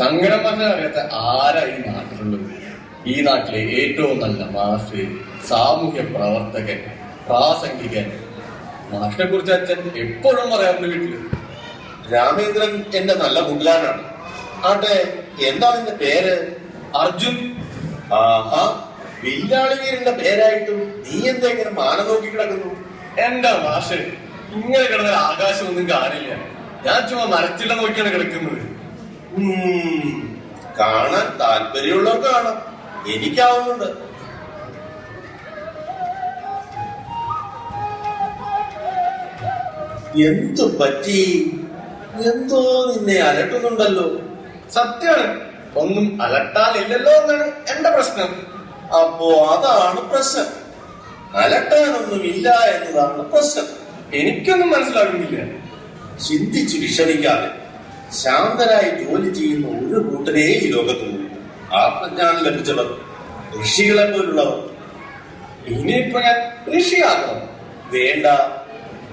സങ്കടം പറഞ്ഞാൽ അറിയാത്ത ആരാ ഈ നാട്ടിലുള്ളത്? ഈ നാട്ടിലെ ഏറ്റവും നല്ല മാഷ്, സാമൂഹ്യ പ്രവർത്തകൻ, പ്രാസംഗികൻ. മാഷിനെ കുറിച്ച് അച്ഛൻ എപ്പോഴും പറയാറുണ്ട് വീട്ടില്. രാമേന്ദ്രൻ എന്റെ നല്ല കൂട്ടുകാരനാണ്. ആട്ടെ, എന്താ നിന്റെ പേര്? അർജുൻ. ആഹാ, വില്ലാളി വീരന്റെ പേരായിട്ടും നീ എന്താ ഇങ്ങനെ മാനം നോക്കി കിടക്കുന്നു? എന്റെ മാഷ്, ഇങ്ങനെ കിടന്ന ആകാശമൊന്നും കാണില്ല. ഞാൻ ചുമ്മാ മരച്ചില്ല നോക്കിയാണ് കിടക്കുന്നത്. കാണാൻ താല്പര്യമുള്ളവർക്ക് കാണാം, എനിക്കാവുന്നുണ്ട്. എന്തു പറ്റി? എന്തോ നിന്നെ അലട്ടുന്നുണ്ടല്ലോ. സത്യമാണ്, ഒന്നും അലട്ടാനില്ലല്ലോ എന്നാണ് എന്റെ പ്രശ്നം. അപ്പോ അതാണ് പ്രശ്നം. അലട്ടാനൊന്നുമില്ല എന്നതാണ് പ്രശ്നം. എനിക്കൊന്നും മനസ്സിലാകുന്നില്ല. ചിന്തിച്ച് വിഷമിക്കാതെ ശാന്തരായി ജോലി ചെയ്യുന്ന ഒരു കൂട്ടരേ ഈ ലോകത്തുള്ളൂ. ആത്മജ്ഞാനം ലഭിച്ചവർ, ഋഷികളെ പോലുള്ളവർ. ഇനിയിപ്പോ ഞാൻ ഋഷിയാകണം? വേണ്ട,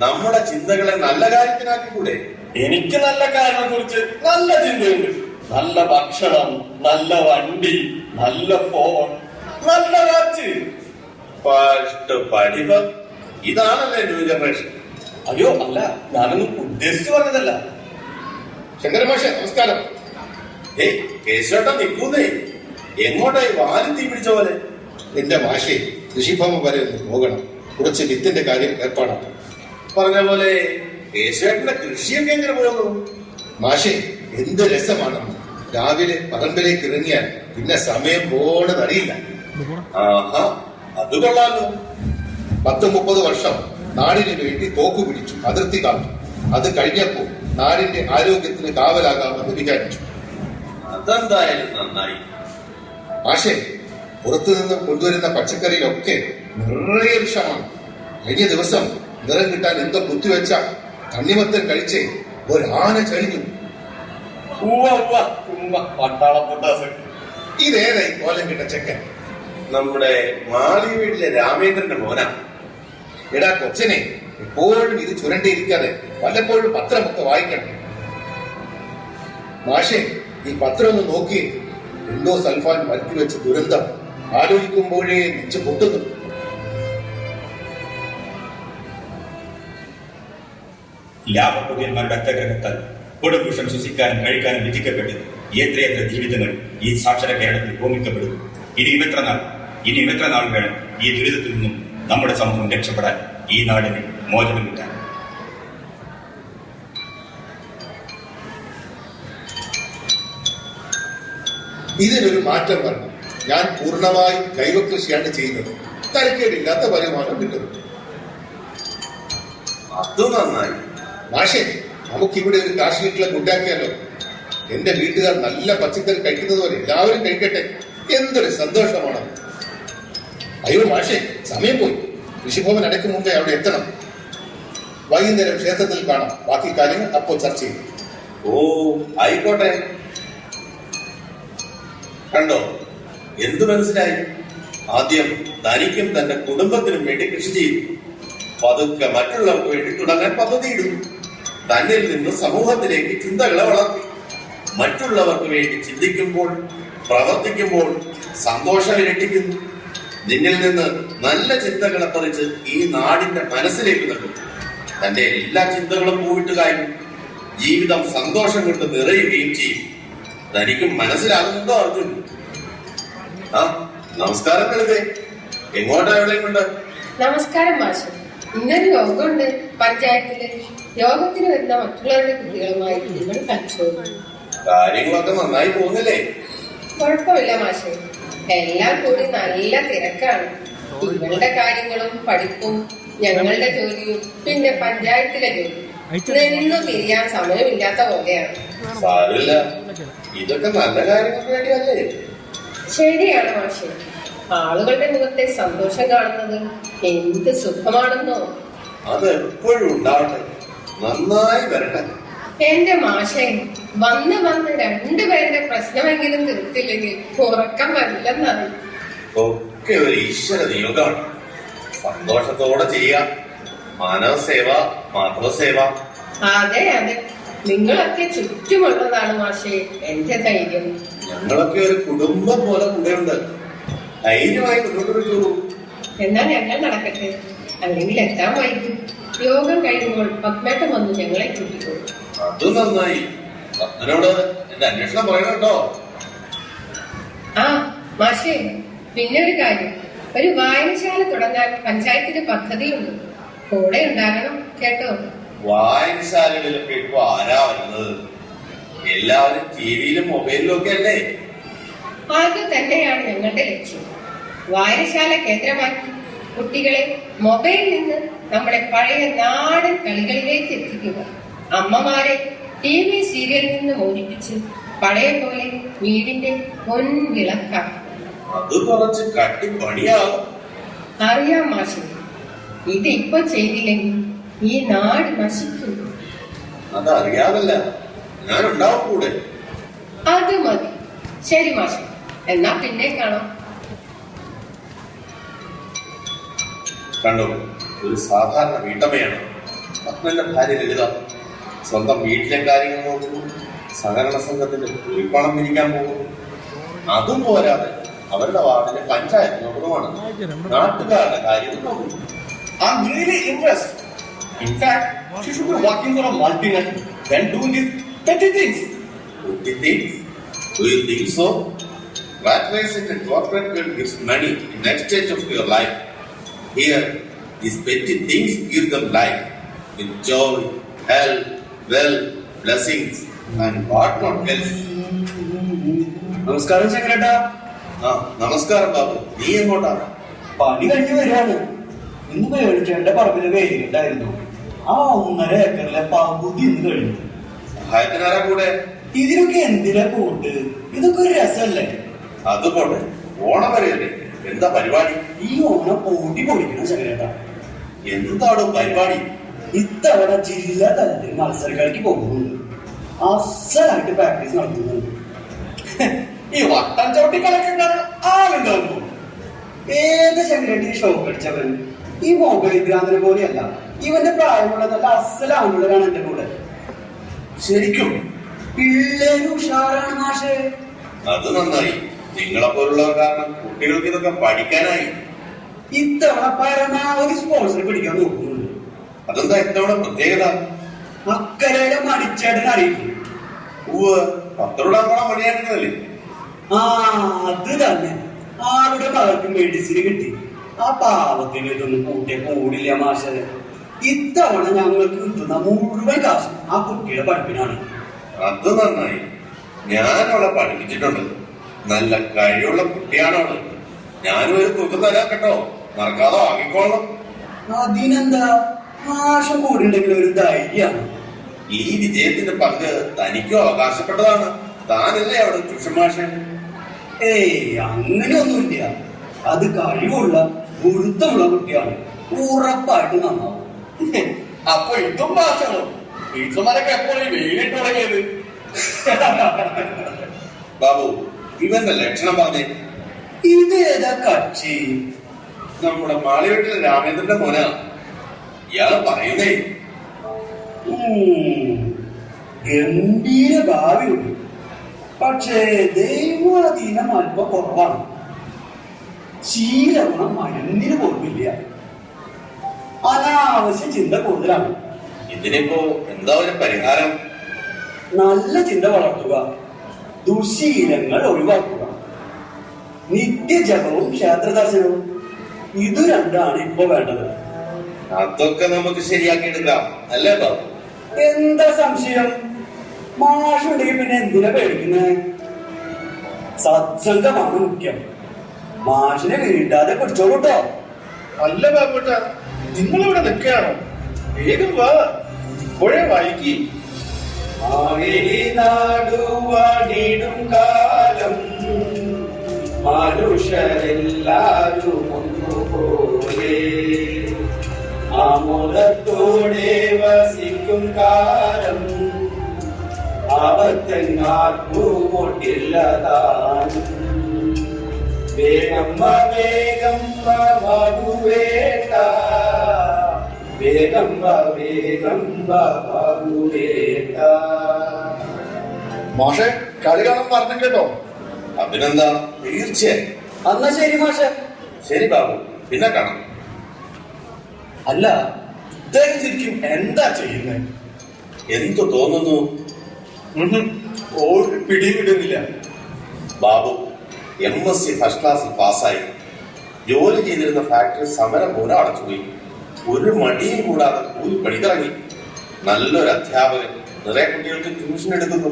നമ്മുടെ ചിന്തകളെ നല്ല കാര്യത്തിനാക്കിക്കൂടെ? എനിക്ക് നല്ല കാര്യങ്ങളെ കുറിച്ച് നല്ല ചിന്തയുണ്ട്. നല്ല ഭക്ഷണം, നല്ല വണ്ടി, നല്ല ഫോൺ, നല്ല വാച്ച്. പഠിപ്പ് ഇതാണല്ലേ ന്യൂ ജനറേഷൻ. അയ്യോ അല്ല, ഞാനൊന്നും ഉദ്ദേശിച്ചു പറഞ്ഞതല്ല. ശങ്കരമാഷെ നമസ്കാരം. കേശോട്ടം നിൽക്കുന്നേ, എങ്ങോട്ടായി വാലും തീ പിടിച്ച പോലെ? നിന്റെ മാഷെ കൃഷിഭവൻ വരെ ഒന്ന് പോകണം, കുറച്ച് വിത്തിന്റെ കാര്യം ഏർപ്പാടാണ്. പറഞ്ഞ പോലെ കേശോട്ടന്റെ കൃഷിയൊക്കെ എങ്ങനെ പോകുന്നു? മാഷെ എന്ത് രസമാണെന്ന്. രാവിലെ പറമ്പിലേക്ക് ഇറങ്ങിയാൽ പിന്നെ സമയം പോണതറിയില്ല. ആഹാ, അത് കൊള്ളാലോ. 30 വർഷം നാടിന് വേണ്ടി തോക്കു പിടിച്ചു, അതിർത്തി കാത്തു. അത് കഴിഞ്ഞപ്പോ നാടിന്റെ ആരോഗ്യത്തിന് കാവലാകാമെന്ന് വിചാരിച്ചു. അതെന്തായാലും നന്നായി. മാഷെ, പുറത്തുനിന്ന് കൊണ്ടുവരുന്ന പച്ചക്കറിയിലൊക്കെ നിറയെ വിഷമാണ്. കഴിഞ്ഞ ദിവസം നിറം കിട്ടാൻ എന്തോ കുത്തിവെച്ച തണ്ണിമത്തൻ കഴിച്ചേ ഒരാന ചരിഞ്ഞു. ഇതേതായി കോലം കിട്ട ചെക്കൻ? നമ്മുടെ മാളി വീട്ടിലെ രാമേന്ദ്രന്റെ മോനാ. എടാ കൊച്ചനെ, എപ്പോഴും ഇത് ചുരണ്ടിയിരിക്കാതെ വല്ലപ്പോഴും പത്രമൊക്കെ വായിക്കണം. മാഷെ, ഈ പത്രം ഒന്ന് നോക്കി. എന്തോ സൽഫാൻ മറ്റുവെച്ച ദുരന്തം ആലോചിക്കുമ്പോഴേ നെഞ്ച് പൊട്ടുന്നു. ലാഭപുതിയന്മാരുടെ അത്യാഗ്രഹത്താൽ കൊടുംകുഷം ശ്വസിക്കാനും കഴിക്കാനും വിധിക്കപ്പെട്ടു എത്രയെത്ര ജീവിതങ്ങൾ ഈ സാക്ഷര കേരളത്തിൽ ഹോമിക്കപ്പെടുന്നു. ഇനിയും എത്ര നാൾ വേണം ഈ ദുരിതത്തിൽ നിന്നും നമ്മുടെ സമൂഹം രക്ഷപ്പെടാൻ, ഈ നാടിന് മോചനം കിട്ടാൻ? ഇതിനൊരു മാറ്റം വരണം. ഞാൻ പൂർണ്ണമായും ജൈവകൃഷിയാണ് ചെയ്യുന്നത്. തരക്കേടില്ലാത്ത വരുമാനം കിട്ടുന്നു. അത് നന്നായി. മാഷെ, നമുക്കിവിടെ ഒരു കാർഷിക ക്ലബ് ഉണ്ടാക്കിയാലോ? എന്റെ വീട്ടുകാർ നല്ല പച്ചക്കറി കഴിക്കുന്നത് പോലെ എല്ലാവരും കഴിക്കട്ടെ. എന്തൊരു സന്തോഷമാണ്. അയ്യോ മാഷെ, സമയം പോയി. കൃഷിഭവൻ അടയ്ക്കും മുമ്പേ അവിടെ എത്തണം. വൈകുന്നേരം ക്ഷേത്രത്തിൽ കാണാം. ബാക്കി കാര്യങ്ങൾ അപ്പോൾ ചർച്ച ചെയ്യും. ഓ, ആയിക്കോട്ടെ. കണ്ടോ, എന്തു മനസ്സിലായി? ആദ്യം തനിക്കും തന്റെ കുടുംബത്തിനും വേണ്ടി കൃഷി ചെയ്തു, പതുക്കെ മറ്റുള്ളവർക്ക് വേണ്ടി തുടങ്ങാൻ പദ്ധതിയിടുന്നു. തന്നിൽ നിന്ന് സമൂഹത്തിലേക്ക് ചിന്തകളെ വളർത്തി. മറ്റുള്ളവർക്ക് വേണ്ടി ചിന്തിക്കുമ്പോൾ, പ്രവർത്തിക്കുമ്പോൾ സന്തോഷം ഇരട്ടിക്കുന്നു. നിന്നിൽ നിന്ന് നല്ല ചിന്തകളെ പറിച്ച് ഈ നാടിന്റെ മനസ്സിലേക്ക് നട്ടു. തന്റെ എല്ലാ ചിന്തകളും പോയിട്ട് കാര്യം ജീവിതം സന്തോഷം കൊണ്ട് നിറയുകയും ചെയ്യും. തനിക്കും മനസ്സിലാകുന്നുണ്ടോ അർജുൻ? ആ, നമസ്കാരം കളിതേ. എങ്ങോട്ടാ എവിടെയും കൊണ്ട്? നമസ്കാരം മാഷ്. ഇന്നൊരു യോഗമുണ്ട് പഞ്ചായത്തില്. യോഗത്തിന് വരുന്ന മറ്റുള്ളവരുടെ കുട്ടികളുമായി നിങ്ങൾ കളിച്ചോളൂ. കാര്യങ്ങളൊക്കെ നന്നായി പോകുന്നില്ലേ? കുഴപ്പമില്ല മാഷെ, എല്ലാം കൂടി നല്ല തിരക്കാണ്. നിങ്ങളുടെ കാര്യങ്ങളും പഠിപ്പും ഞങ്ങളുടെ ജോലിയും പിന്നെ പഞ്ചായത്തിലെ ജോലി ഇതൊന്നും തിരിയാൻ സമയമില്ലാത്ത പോലെയാണ്. സാരില്ല, ഇതൊക്കെ നല്ല കാര്യങ്ങൾക്ക് വേണ്ടിയല്ലേ? ശരിയാണ് മാഷെ, ആളുകളുടെ മുഖത്തെ സന്തോഷം കാണുന്നത് എന്ത് സുഖമാണെന്നോ. അത് എപ്പോഴും ഉണ്ടാവട്ടെ, നന്നായി വരട്ടെ. എന്റെ മാഷെ, വന്ന് 2 പേരുടെ പ്രശ്നമെങ്കിലും തീർത്തില്ലെങ്കിൽ ഉറക്കം വരില്ലെന്നാണ്. ഒക്കെ ഒരു ഈശ്വര നിയോഗമാണ്. സന്തോഷത്തോടെ ചെയ്യാം. മാനവസേവ, മാതൃസേവ. അതെ അതെ, നിങ്ങളൊക്കെ ചുറ്റുമുള്ളതാണ് മാഷെ എന്റെ ധൈര്യം. ഞങ്ങളൊക്കെ ഒരു കുടുംബം പോലെ കൂടെയുണ്ട്. ധൈര്യമായി മുന്നോട്ട് പോയിക്കോളൂ. എന്നാ ഞങ്ങൾ നടക്കട്ടെ, അല്ലെങ്കിൽ എത്താൻ വൈകും. യോഗം കഴിയുമ്പോൾ പത്മേട്ടം വന്ന് ഞങ്ങളെ കൂട്ടിക്കോളും. അതും നന്നായി. പത്മനോട് എന്റെ അന്വേഷണം പറയണം കേട്ടോ. ആ മാഷേ, പിന്നെ ഒരു കാര്യം, ഒരു വായനശാല തുടങ്ങാൻ പഞ്ചായത്തിന് പദ്ധതിയുണ്ട്. കൂടെ ഉണ്ടാകണം കേട്ടോ. വായനശാലകളിലൊക്കെ ഇപ്പൊ ആരാ വരുന്നത്? എല്ലാവരും ടിവിയിലും മൊബൈലിലും ഒക്കെ അല്ലേ? അത് തന്നെയാണ് ഞങ്ങളുടെ ലക്ഷ്യം. വായനശാല കേന്ദ്രമാക്കി കുട്ടികളെ മൊബൈലിൽ നിന്ന് നമ്മുടെ പഴയ നാടൻ കളികളിലേക്ക് എത്തിക്കുക. അമ്മമാരെ TV സീരിയലിൽ നിന്ന് മോചിപ്പിച്ച് പഴയ പോലെ വീടിന്റെ പൊൻവിളക്കാക്കുക. അത് കുറച്ച് കട്ടിപ്പണിയാവും. അറിയാം മാഷെ, ഇത് ഇപ്പൊ ചെയ്തില്ലെങ്കിൽ ഈ നാട് നശിക്കും. അതറിയാമല്ല, ഞാനുണ്ടാവും കൂടെ. അത് മതി. ശരി മാഷെ, എന്നാ പിന്നെ കാണാം. കണ്ടോ, ഒരു സാധാരണ വീട്ടമ്മയാണ് പത്മന്റെ ഭാര്യ ലളിത. സ്വന്തം വീട്ടിലെ കാര്യങ്ങൾ നോക്കുന്നു, സഹകരണ സംഘത്തിന്റെ കുറിപ്പണം പിരിക്കാൻ പോകുന്നു. അതും പോരാതെ അവരുടെ വാർഡിലെ പഞ്ചായത്ത് നോക്കുന്നതാണ്. നാട്ടുകാരുടെ കാര്യം നോക്കുന്നു. I'm really impressed. In fact, she should be working for a multinational than doing these petty things. Petty things? Do you think so? Rat race in a corporate world gives money in exchange of your life. Here, these petty things give them life with joy, health, wealth, blessings, and what not else. നമസ്കാരം ശങ്കരേട്ടാ. ആ നമസ്കാരം ബാബു, നീ എങ്ങോട്ടാ? പണി കഴിഞ്ഞ് വരികയാണ്. ഇന്ന് മേടിച്ചേണ്ട പറമ്പില് വേലിണ്ടായിരുന്നു. ആ 1.5 ഏക്കറിലെ പകുതി ഇന്ന് കഴിഞ്ഞു. സഹായത്തിനാരാ കൂടെ? ഇതിനൊക്കെ എന്തിനാ കൂട്ട്? ഇതൊക്കെ ഒരു രസമല്ലേ? അതുപോലെ ഓണം വരെയല്ലേ, എന്താ പരിപാടി? ഈ ഓണം പൂട്ടി പൊളിക്കണം ശങ്കരേട്ടാ. എന്താണോ പരിപാടി? ഇത്തവണ ജില്ലാ തലത്തിൽ മത്സരങ്ങൾക്ക് പോകുന്നുണ്ട്. അസലായിട്ട് പ്രാക്ടീസ് നടത്തുന്നുണ്ട്. ഈ വട്ടം ചവിട്ടി കളിക്കുന്നതാണ് ആളുണ്ടാവുന്നു. ഏത് ശങ്കരേട്ടി ഷോക്ക് അടിച്ചവൻ? ഈ മൊബൈൽ ഭ്രാന്തനെ പോലെയല്ല, ഇവന്റെ പ്രായമുള്ള നല്ല അസലാണുള്ളവരാണ് എന്റെ കൂടെ. ശരിക്കും പിള്ളേര് ഉഷാറാണ് മാഷേ. അത് നന്നായി. നിങ്ങളെ പോലുള്ളവർ കാരണം കുട്ടികൾക്ക് ഇതൊക്കെ പഠിക്കാനായി. ഇത്തവണ പരമാവധി സ്പോൺസർ പിടിക്കാൻ നോക്കുന്നുണ്ട്. അതെന്താ ഇത്തവണ പ്രത്യേകത? അക്കരയിലെ മണിച്ചേട്ടൻ അറിയിക്കും. പത്രോടാ മണിയാക്കുന്നല്ലേ? ആ അത് തന്നെ. ആളുടെ മകൾക്ക് മെഡിസിൻ കിട്ടി. ആ പാവത്തിന് ഇതൊന്നും കൂട്ടിയ കൂടില്ല മാഷെ. ഇത്തവണ ഞങ്ങൾക്ക് കിട്ടുന്ന മുഴുവൻ കാശും ആ കുട്ടിയുടെ പഠിപ്പിനാണ്. അത് നന്നായി. ഞാൻ അവളെ പഠിപ്പിച്ചിട്ടുണ്ട്. നല്ല കഴിവുള്ള കുട്ടിയാണവള്. ഞാനും ഒരു തുക തരാം കേട്ടോ, മറക്കാതെ വാങ്ങിക്കോളണം. അതിനെന്താ, മാഷം കൂടി ഉണ്ടെങ്കിൽ ഒരു ധൈര്യമാണ്. ഈ വിജയത്തിന്റെ പങ്ക് തനിക്കും അവകാശപ്പെട്ടതാണ്. താനല്ലേ അവിടെ ട്യൂഷൻ മാഷൻ? ഏയ് അങ്ങനെയൊന്നുമില്ല. അത് കഴിവുള്ള ഗുരുത്വമുള്ള കുട്ടിയാണ്. ഉറപ്പായിട്ട് നന്നാവും. അപ്പൊ ഇതും ഭാഷണോ? ടീച്ചർമാരൊക്കെ എപ്പോൾ ഈ വെയിലിട്ട് തുടങ്ങിയത്? ബാബു, ഇവന്റെ ലക്ഷണം പറഞ്ഞേ. ഇതേതാ കക്ഷി? നമ്മുടെ മാളിവീട്ടിലെ രാമേന്ദ്രന്റെ മോനാ. ഇയാള് പറയുന്നേ ഗംഭീര ഭാവിയുണ്ട്. പക്ഷേ ദൈവാധീനം അല്പം കുറവാണ്. ശീലഗുണം മരുന്നിന് പോലുമില്ല. അനാവശ്യ ചിന്ത കൂടുതലാണ്. ഇതിനിപ്പോ എന്താ ഒരു പരിഹാരം? നല്ല ചിന്ത വളർത്തുക, ദുശീലങ്ങൾ ഒഴിവാക്കുക, നിത്യജപവും ക്ഷേത്ര ദർശനവും. ഇത് രണ്ടാണ് ഇപ്പൊ വേണ്ടത്. അതൊക്കെ നമുക്ക് ശരിയാക്കി എടുക്കാം അല്ലേ ബാബു? എന്താ സംശയം? മാഷുണ്ടെങ്കിൽ പിന്നെ എന്തിനാ പേടിക്കുന്നത്? സത്സംഗമാണ് മുഖ്യം. മാഷിനെ വീട്ടാതെ പിടിച്ചോളൂട്ടോ. അല്ല ബാബുട്ട, നിങ്ങളിവിടെ നിൽക്കുകയാണോ? വേഗം വാ, ഇപ്പോഴേ വായിക്കി. നാടുവാണിടും കാലം മനുഷ്യരെല്ലാരും ഒന്നുപോലെ ആമോദത്തോടെ വസിക്കും കാലം ആപത്തെങ്ങാർക്കുമൊട്ടില്ലതാണ്. വേഗം വേഗം വേണ്ട വേഗം വാ വേഗം വാ പാറുവേട്ട. മാഷെ കളി കാണാൻ പറഞ്ഞു കേട്ടോ. അതിനെന്താ, തീർച്ചയായും. എന്നാ ശരി മാഷെ. ശരി ബാബു, പിന്നെ കാണാം. അല്ല, ഇദ്ദേഹം ശരിക്കും എന്താ ചെയ്യുന്നത്? എന്തു തോന്നുന്നു? ഒരു പിടിയും കിട്ടുന്നില്ല. ബാബു MSc ഫസ്റ്റ് ക്ലാസ്സിൽ പാസ്സായി. ജോലി ചെയ്തിരുന്ന ഫാക്ടറി സമരം മൂലം അടച്ചുപോയി. ഒരു മടിയും കൂടാതെ കൂലിപ്പണിക്കിറങ്ങി. നല്ലൊരു അധ്യാപകൻ, നിറയെ കുട്ടികൾക്ക് ട്യൂഷൻ എടുക്കുന്നു.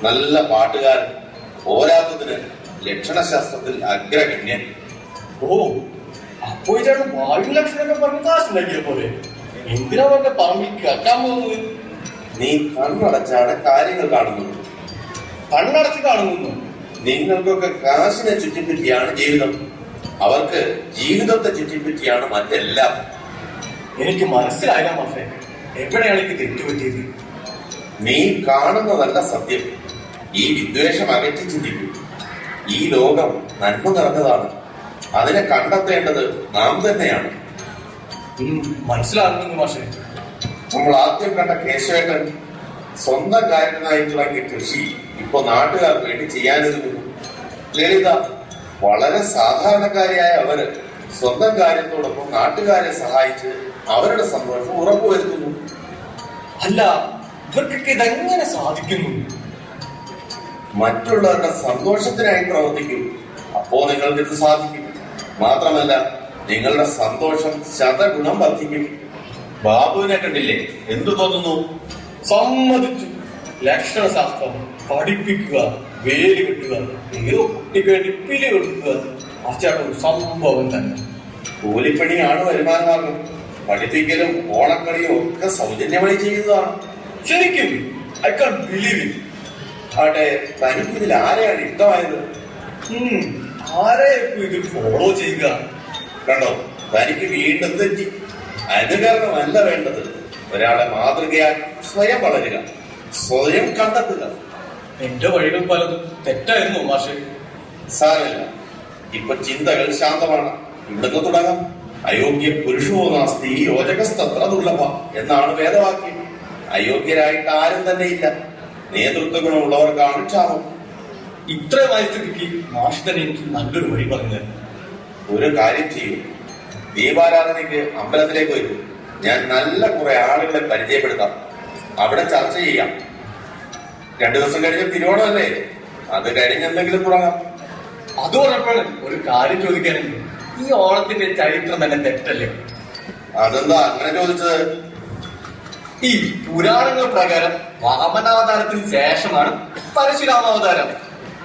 നല്ല പാട്ടുകാരൻ, പോരാത്തതിന് ലക്ഷണശാസ്ത്രത്തിൽ അഗ്രഗണ്യൻ. ഓ, അപ്പോ ഇതാണ് വായു ലക്ഷണമൊക്കെ പറഞ്ഞ് കാശുണ്ടാക്കിയ പോലെ. എന്തിനാ അവന്റെ പറമ്പിൽ കേൾക്കാൻ പോകുന്നത്? നീ കണ്ണടച്ചാണ് കാര്യങ്ങൾ കാണുന്നത്. കണ്ണടച്ച് കാണുന്നു. നിങ്ങൾക്കൊക്കെ കാശിനെ ചുറ്റിപ്പറ്റിയാണ് ജീവിതം. അവർക്ക് ജീവിതത്തെ ചുറ്റിപ്പറ്റിയാണ് മറ്റെല്ലാം. എനിക്ക് മനസ്സിലായില്ല മാഷെ, എവിടെയാണ് എനിക്ക് തെറ്റുപറ്റിയത്? നീ കാണുന്നതല്ല സത്യം. ഈ വിദ്വേഷം അകറ്റി ചിന്തിക്കും. ഈ ലോകം നന്മ നിറഞ്ഞതാണ്. അതിനെ കണ്ടെത്തേണ്ടത് നാം തന്നെയാണ്. മനസ്സിലാകുന്നു മാഷെ. നമ്മൾ ആദ്യം കണ്ട കേശവേട്ടൻ സ്വന്തം കാര്യത്തിനായി തുടങ്ങിയ കൃഷി ഇപ്പൊ നാട്ടുകാർക്ക് വേണ്ടി ചെയ്യാനൊരുങ്ങുന്നു. ലളിത വളരെ സാധാരണക്കാരിയായ അവര് സ്വന്തം കാര്യത്തോടൊപ്പം നാട്ടുകാരെ സഹായിച്ച് അവരുടെ സന്തോഷം ഉറപ്പുവരുത്തുന്നു. അല്ല, ഇവർക്കൊക്കെ ഇതെങ്ങനെ സാധിക്കുന്നു? മറ്റുള്ളവരുടെ സന്തോഷത്തിനായി പ്രവർത്തിക്കും. അപ്പോ നിങ്ങൾക്ക് ഇത് സാധിക്കും. മാത്രമല്ല, നിങ്ങളുടെ സന്തോഷം ശതഗുണം വർദ്ധിക്കും. ബാബുവിനെ കണ്ടില്ലേ? എന്തു തോന്നുന്നു? സമ്മതിച്ചു. ലക്ഷണശാസ്ത്രം പഠിപ്പിക്കുക, വേലി കെട്ടുക, ഏതോ കുട്ടിക്ക് വേണ്ടി പിലി കൊടുക്കുക, അച്ചൊരു സംഭവം തന്നെ. കൂലിപ്പണിയാണ് വരുമാനമാർഗം. പഠിപ്പിക്കലും ഓണക്കളിയും ഒക്കെ സൗജന്യമായി ചെയ്യുന്നതാണ്. ശരിക്കും ഐ കാൻ ബിലീവ് ഇറ്റ്. ആട്ടെ, തനിക്കിതിൽ ആരെയാണ് ഇഷ്ടമായത്? ആരെ ഇത് ഫോളോ ചെയ്യുക? കണ്ടോ, തനിക്ക് വീണ്ടും തെറ്റി. അനുകരണമല്ല വേണ്ടത്. ഒരാളെ മാതൃകയാക്കി സ്വയം വളരുക, സ്വയം കണ്ടെത്തുക. എന്റെ വഴികൾ പലതും തെറ്റായിരുന്നു മാഷെ. സാരമില്ല, ഇപ്പൊ ചിന്തകൾ ശാന്തമാണ്. ഇവിടുന്ന് തുടങ്ങാം. അയോഗ്യ പുരുഷോ നാസ്തി യോജകസ്തത്ര ദുർലഭ എന്നാണ് വേദവാക്യം. അയോഗ്യരായിട്ട് ആരും തന്നെ ഇല്ല. നേതൃത്വ ഗുണമുള്ളവർക്കാണ് ക്ഷാമം. ഇത്രയുമായി സ്ഥിതിക്ക് മാഷ് തന്നെ എനിക്ക് നല്ലൊരു വഴി പറഞ്ഞു. ഒരു കാര്യം ചെയ്യും, ദീപാരാധനയ്ക്ക് അമ്പലത്തിലേക്ക് വരും. ഞാൻ നല്ല കുറെ ആളുകളെ പരിചയപ്പെടുത്താം. അവിടെ ചർച്ച ചെയ്യാം. 2 ദിവസം കഴിഞ്ഞ് തിരുവോണമല്ലേ? അത് കഴിഞ്ഞെന്തെങ്കിലും തുടങ്ങാം. അത് പറഞ്ഞപ്പോഴാണ് ഒരു കാര്യം ചോദിക്കാനുണ്ട്. ഈ ഓണത്തിന്റെ ചരിത്രം തന്നെ തെറ്റല്ലേ? അതെന്താ അങ്ങനെ ചോദിച്ചത്? ഈ പുരാണങ്ങൾ പ്രകാരം വാമനാവതാരത്തിന് ശേഷമാണ് പരശുരാമാവതാരം.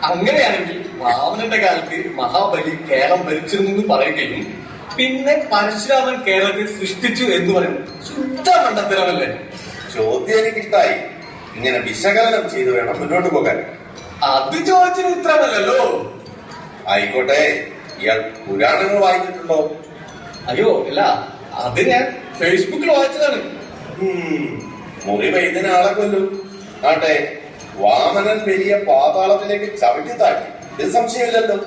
അങ്ങനെയാണെങ്കിൽ വാമനന്റെ കാലത്ത് മഹാബലി കേരളം ഭരിച്ചിരുന്നു പറയുകയും പിന്നെ പരശുരാമൻ കേരളത്തെ സൃഷ്ടിച്ചു എന്ന് പറയുന്നത് ശുദ്ധ മണ്ടത്തരമല്ലേ? ചോദ്യം എനിക്കിഷ്ടായി. ഇങ്ങനെ വിശകലനം ചെയ്ത് വേണം മുന്നോട്ട് പോകാൻ. അത് ചോദിച്ചതിന് ഉത്തരമല്ലല്ലോ. ആയിക്കോട്ടെ, ഇയാൾ പുരാണങ്ങൾ വായിച്ചിട്ടുണ്ടോ? അയ്യോ അല്ല, അത് ഞാൻ ഫേസ്ബുക്കിൽ വായിച്ചതാണ്. മുറി വൈദ്യന് ആളെ കൊല്ലും. ആട്ടെ, വാമനൻ വലിയ പാതാളത്തിലേക്ക് ചവിട്ടി താഴ്ത്തി. ഇത് സംശയമില്ലല്ലോ.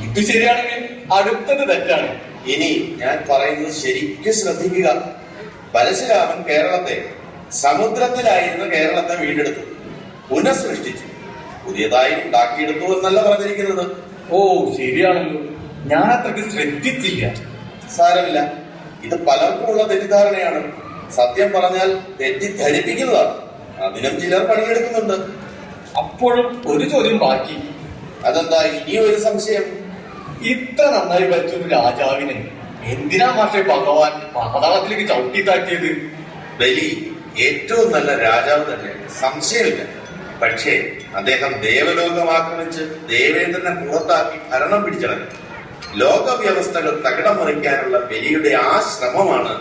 ഇത് ശരിയാണെങ്കിൽ അടുത്തത് തെറ്റാണ്. ഇനി ഞാൻ പറയുന്നത് ശരിക്കും ശ്രദ്ധിക്കുക. പരശുരാമൻ കേരളത്തെ, സമുദ്രത്തിലായിരുന്ന കേരളത്തെ വീണ്ടെടുത്തു, പുനഃസൃഷ്ടിച്ചു. പുതിയതായി ഉണ്ടാക്കിയെടുത്തു എന്നല്ല പറഞ്ഞിരിക്കുന്നത്. ഓ ശരിയാണല്ലോ, ഞാൻ അത്രയ്ക്ക് ശ്രദ്ധിച്ചില്ല. സാരമില്ല, ഇത് പലർക്കുമുള്ള തെറ്റിദ്ധാരണയാണ്. സത്യം പറഞ്ഞാൽ തെറ്റിദ്ധരിപ്പിക്കുന്നതാണ്. അതിനും ചിലർ പണിയെടുക്കുന്നുണ്ട്. അപ്പോഴും ഒരു ചോദ്യം ബാക്കി. അതെന്താ ഇനിയും ഒരു സംശയം? ഇത്ര നന്നായി ഭരിച്ചൊരു രാജാവിനെ എന്തിനാ മാഷെ ഭഗവാൻ പാതാളത്തിലേക്ക് ചവിട്ടി താറ്റിയത്? ബലി ഏറ്റവും നല്ല രാജാവ് തന്നെ, സംശയമില്ല. പക്ഷേ അദ്ദേഹം ദേവലോകം ആക്രമിച്ച് ദേവേന്ദ്രനെ പുറത്താക്കി ഭരണം പിടിച്ചടങ്ങി. ലോകവ്യവസ്ഥകൾ തകിടം മറിക്കാനുള്ള ബലിയുടെ ആ ശ്രമമാണ്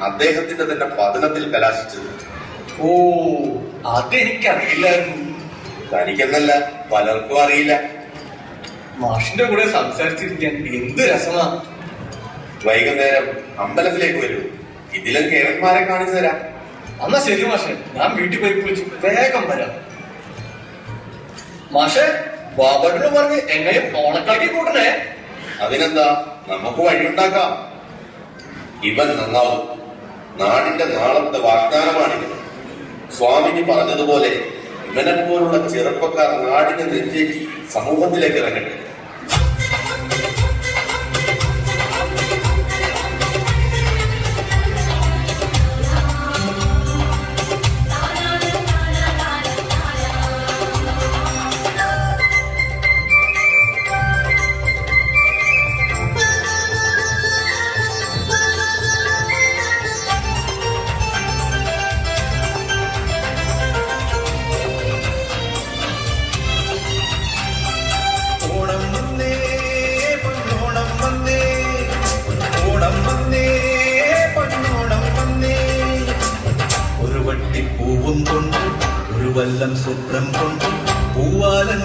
അദ്ദേഹത്തിന്റെ തന്നെ പതനത്തിൽ കലാശിച്ചത്. ഓ അതെനിക്കറിയില്ലായിരുന്നു. തനിക്കെന്നല്ല, പലർക്കും അറിയില്ല. മാഷിന്റെ കൂടെ സംസാരിച്ചിരിക്കാൻ എന്ത് രസമാ. വൈകുന്നേരം അമ്പലത്തിലേക്ക് വരൂ. ഇതിലും കേരന്മാരെ കാണിച്ചു തരാം. എന്നാ ശരി മാഷെ, ഞാൻ വീട്ടിൽ പോയി കുളിച്ച് വേഗം വരാം. മാഷെ, ബാബട്ടിന് പറഞ്ഞ് എന്നെയും ഓണക്കളിക്ക് കൂട്ടണേ. അതിനെന്താ, നമുക്ക് വഴിയുണ്ടാക്കാം. ഇവൻ നന്നാവും. നാടിന്റെ നാളത്തെ വാഗ്ദാനമാണിത്. സ്വാമിജി പറഞ്ഞതുപോലെ ഇവനെപ്പോലുള്ള ചെറുപ്പക്കാർ നാടിനെ നെഞ്ചേറ്റി സമൂഹത്തിലേക്ക് ഇറങ്ങട്ടെ. പൂവും കൊണ്ട് ഒരു വല്ലം സ്വപ്നം കൊണ്ട് പൂവാലൻ